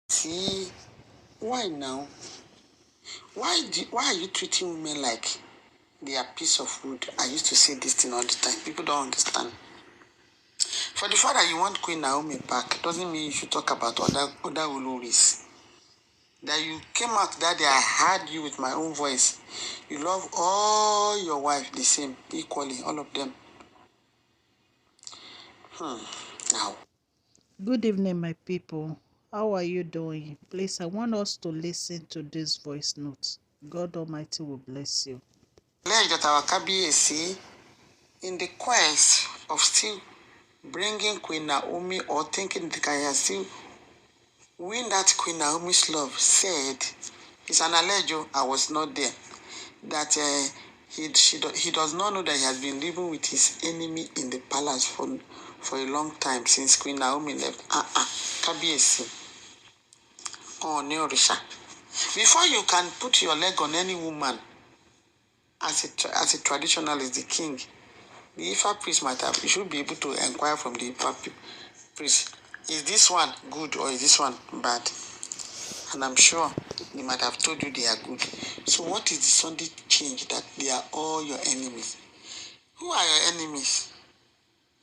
See, why now? Why are you treating women like they are piece of wood? I used to say this thing all the time. People don't understand. For the fact that you want Queen Naomi back doesn't mean you should talk about other Oloris. That you came out that day, I heard you with my own voice. You love all your wife the same, equally, all of them. Now. Good evening, my people. How are you doing? Please, I want us to listen to this voice note. God Almighty will bless you. Let that our KBAC, in the quest of still bringing Queen Naomi or thinking they can still win that Queen Naomi's love, said, it's an alleged, I was not there, that he does not know that he has been living with his enemy in the palace for a long time since Queen Naomi left. KBAC. Oh, Neorisha. Before you can put your leg on any woman, as a traditionalist, the king, the Ifa priest might have, you should be able to inquire from the Ifa priest, is this one good or is this one bad? And I'm sure they might have told you they are good. So what is the Sunday change that they are all your enemies? Who are your enemies?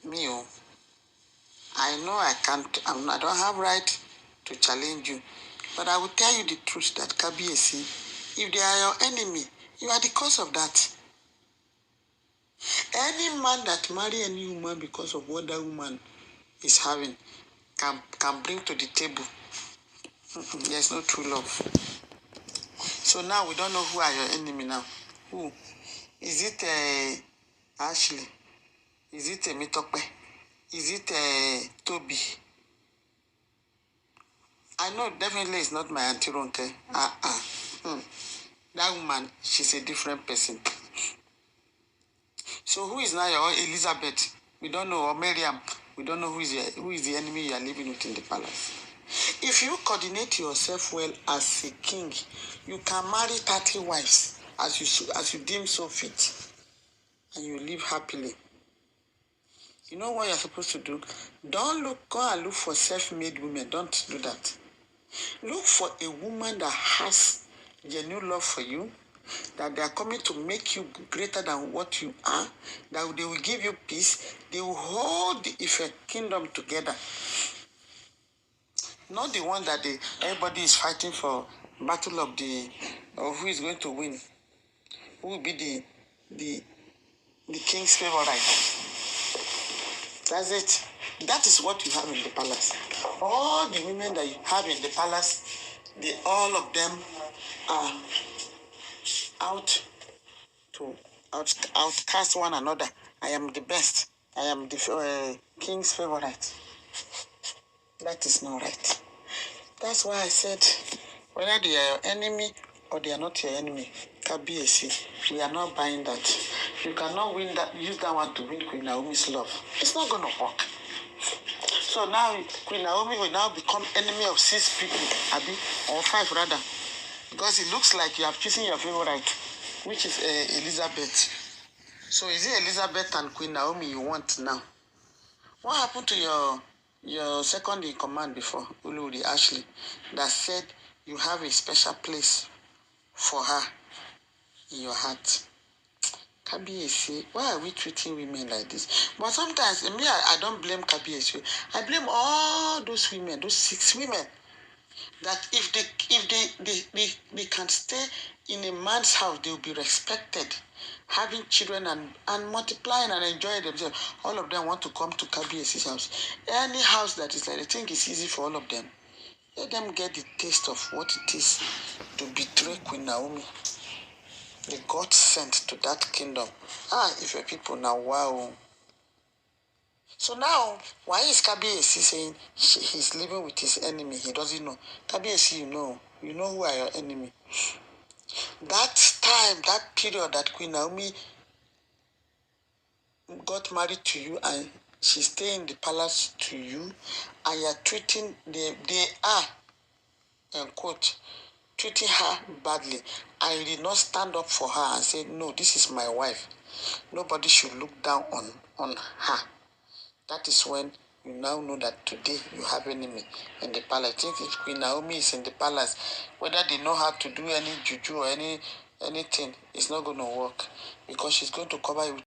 Me, oh. I know I can't, I don't have right to challenge you. But I will tell you the truth that KBAC, if they are your enemy, you are the cause of that. Any man that marry any woman because of what that woman is having can bring to the table. There's no true love. So now we don't know who are your enemy now. Who? Is it Ashley? Is it Mitope? Is it Toby? I know definitely it's not my Auntie Ronke. That woman, she's a different person. So who is now your Elizabeth? We don't know, or Miriam. We don't know who is the enemy you are living with in the palace. If you coordinate yourself well as a king, you can marry 30 wives as you deem so fit, and you live happily. You know what you're supposed to do? Go and look for self-made women. Don't do that. Look for a woman that has genuine love for you, that they are coming to make you greater than what you are, that they will give you peace, they will hold the Ife kingdom together. Not the one that everybody is fighting for, battle of who is going to win, who will be the king's favorite. That's it. That is what you have in the palace. All the women that you have in the palace, all of them are out to outcast one another. I am the best. I am the king's favorite. That is not right. That's why I said, whether they are your enemy or they are not your enemy, KBAC, we are not buying that. You cannot use that one to win Queen Naomi's love. It's not going to work. So now Queen Naomi will now become enemy of 6 people, or 5 rather, because it looks like you have chosen your favorite, which is Elizabeth. So is it Elizabeth and Queen Naomi you want now? What happened to your second in command before, Uluri Ashley, that said you have a special place for her in your heart? KBAC, why are we treating women like this? But sometimes, I don't blame KBAC. I blame all those women, those 6 women, that if they can stay in a man's house, they will be respected, having children and multiplying and enjoying themselves. All of them want to come to KBAC's house. Any house that is like, I think it's easy for all of them. Let them get the taste of what it is to betray Queen Naomi, the God sent to that kingdom. If your people now, wow. So now, why is KBAC saying he's living with his enemy? He doesn't know. KBAC, you know who are your enemy. That time, that period that Queen Naomi got married to you and she stayed in the palace to you, and you're treating, they are, quote, treating her badly. I did not stand up for her and say, no, this is my wife. Nobody should look down on her. That is when you now know that today you have enemy in the palace. I think if Queen Naomi is in the palace, whether they know how to do any juju or anything, it's not going to work, because she's going to cover it with